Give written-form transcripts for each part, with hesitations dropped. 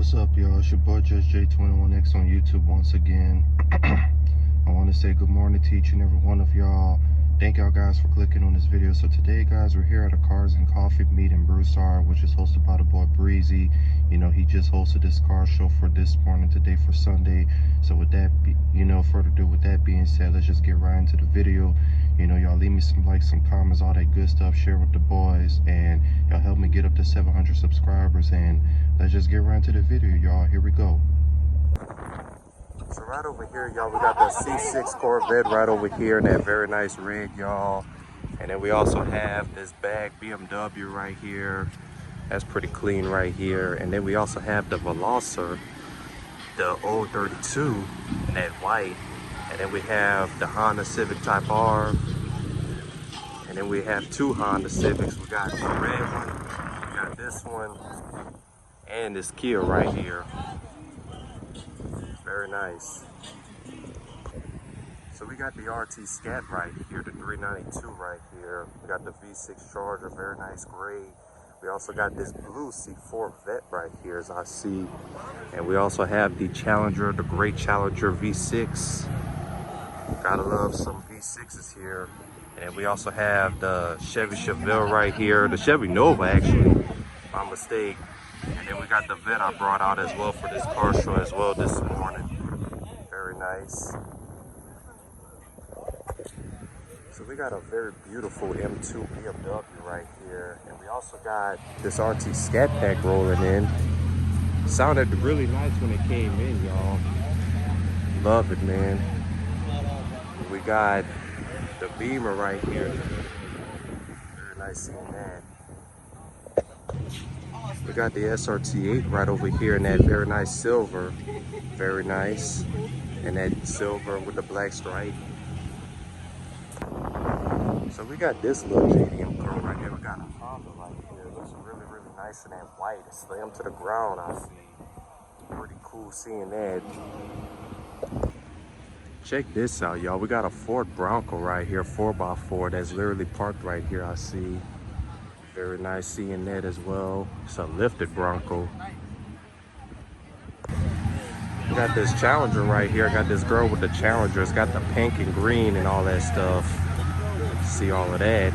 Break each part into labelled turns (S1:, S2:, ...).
S1: What's up, y'all? It's your boy Judge J21X on YouTube once again. I want to say good morning to each and every one of y'all. Thank y'all guys for clicking on this video. So today, guys, we're here at a Cars and Coffee meet in Broussard, which is hosted by the boy Breezy. You know, he just hosted this car show for this morning, today for Sunday. So with that, further ado, with that being said, let's just get right into the video. You know, y'all leave me some likes, some comments, all that good stuff. Share with the boys, and y'all help me get up to 700 subscribers. And let's just get right into the video, y'all. Here we go. So right over here, y'all, we got the C6 Corvette right over here in that very nice red, y'all. And then we also have this bag BMW right here. That's pretty clean right here. And then we also have the Veloster, the old 32 in that white. And then we have the Honda Civic Type R. And then we have two Honda Civics. We got the red one, we got this one, and this Kia right here. Very nice. So we got the RT Scat right here, the 392 right here. We got the V6 Charger, very nice gray. We also got this blue C4 Vet right here, as I see. And we also have the Challenger, the gray Challenger V6. Gotta love some V6s here. And we also have the Chevy Chevelle right here, the Chevy Nova actually, my mistake. And then we got the Vet I brought out as well for this car show as well this morning. Very nice. So we got a very beautiful M2 BMW right here. And we also got this RT Scat Pack rolling in. Sounded really nice when it came in, y'all. Love it, man. We got the Beamer right here. Very nice seeing that. We got the SRT8 right over here in that very nice silver. Very nice. And that silver with the black stripe. So we got this little JDM car right here. We got a Honda right here. It looks really, really nice in that white. It's slammed to the ground, I see. Pretty cool seeing that. Check this out, y'all. We got a Ford Bronco right here, 4x4, that's literally parked right here, I see. Very nice seeing that as well. It's a lifted Bronco. We got this Challenger right here. I got this girl with the Challenger. It's got the pink and green and all that stuff. See all of that.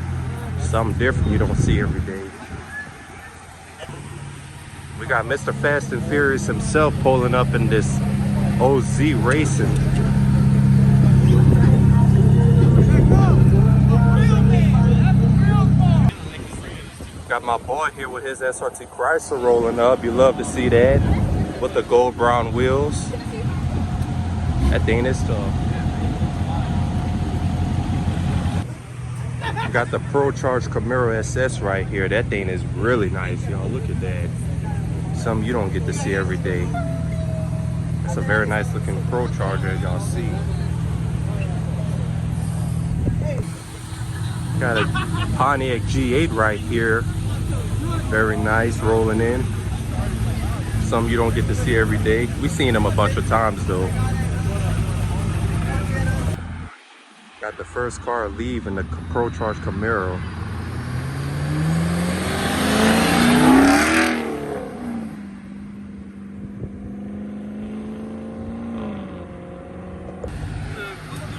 S1: Something different you don't see every day. We got Mr. Fast and Furious himself pulling up in this OZ Racing. Got my boy here with his SRT Chrysler rolling up. You love to see that. With the gold brown wheels. That thing is tough. Got the Pro Charge Camaro SS right here. That thing is really nice, y'all. Look at that. Something you don't get to see every day. It's a very nice looking Pro Charger, as y'all see. Got a Pontiac G8 right here. Very nice, rolling in. Some you don't get to see every day. We've seen them a bunch of times though. Got the first car leave in the Pro Charge Camaro.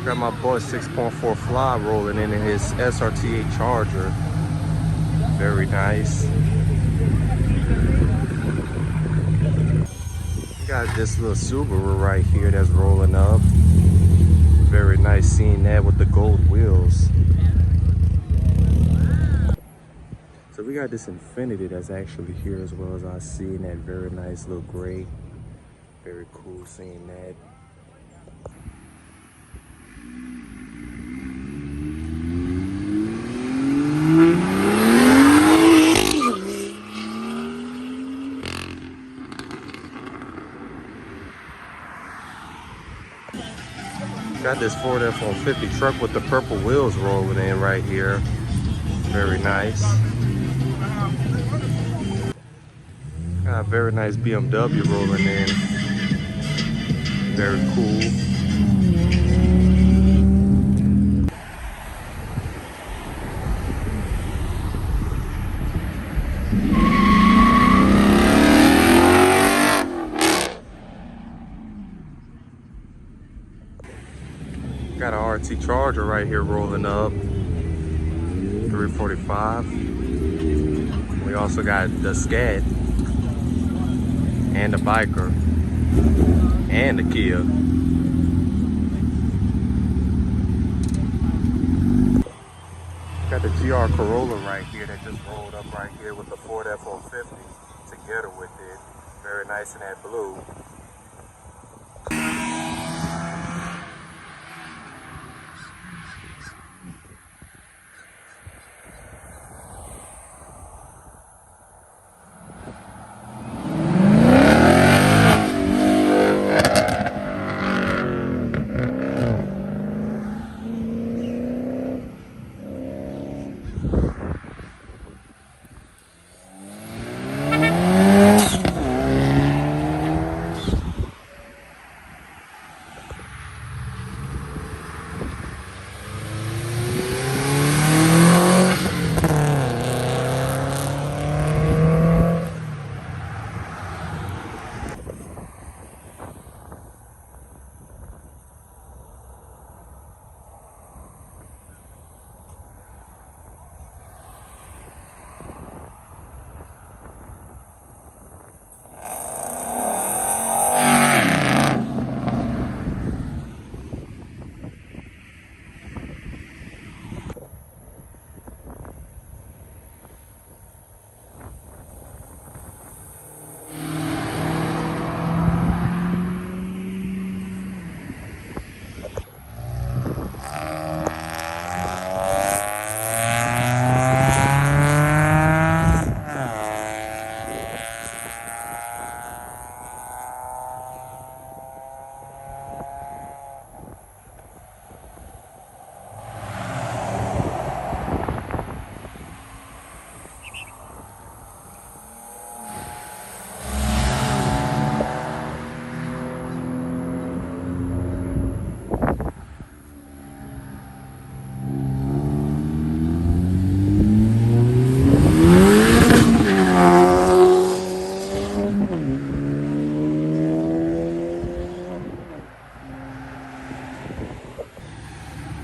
S1: Got my boy 6.4 Fly rolling in his SRT8 Charger. Very nice. Got this little Subaru right here that's rolling up. Very nice seeing that with the gold wheels. So we got this Infiniti that's actually here as well, as I see, in that very nice little gray. Very cool seeing that. Got this Ford F-150 truck with the purple wheels rolling in right here. Very nice. Got a very nice BMW rolling in. Very cool. GT Charger right here rolling up. 345. We also got the Scat and the Biker and the Kia. Got the GR Corolla right here that just rolled up right here with the Ford F-150 together with it. Very nice in that blue.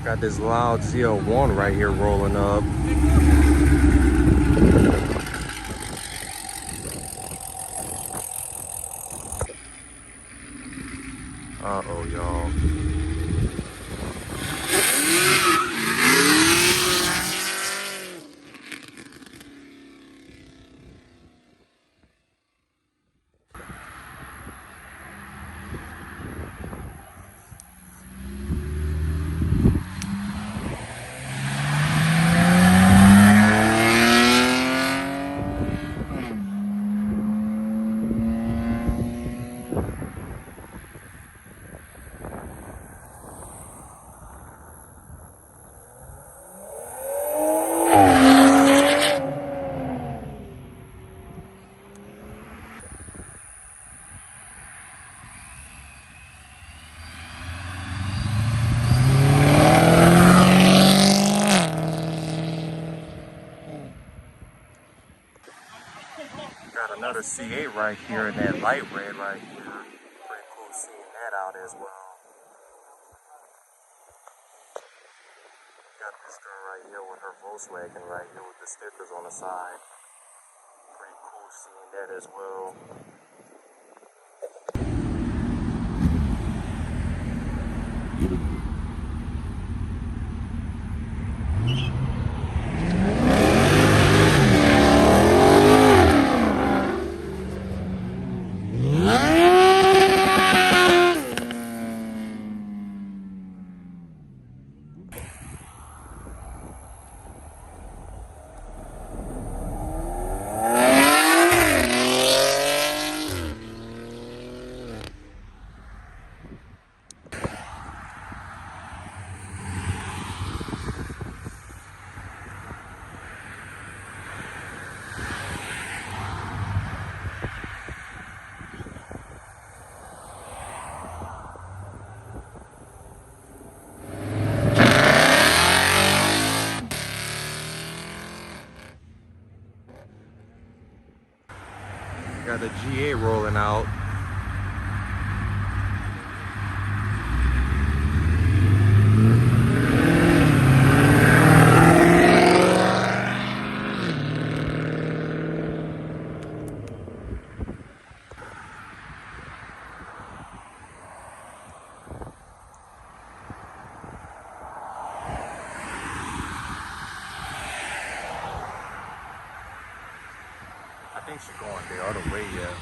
S1: Got this loud ZL1 right here rolling up. Uh-oh, y'all. Got another C8 right here in that light red right here. Pretty cool seeing that out as well. Got this girl right here with her Volkswagen right here with the stickers on the side. Pretty cool seeing that as well. Got the GA rolling out.
S2: think she's going the other way, yeah.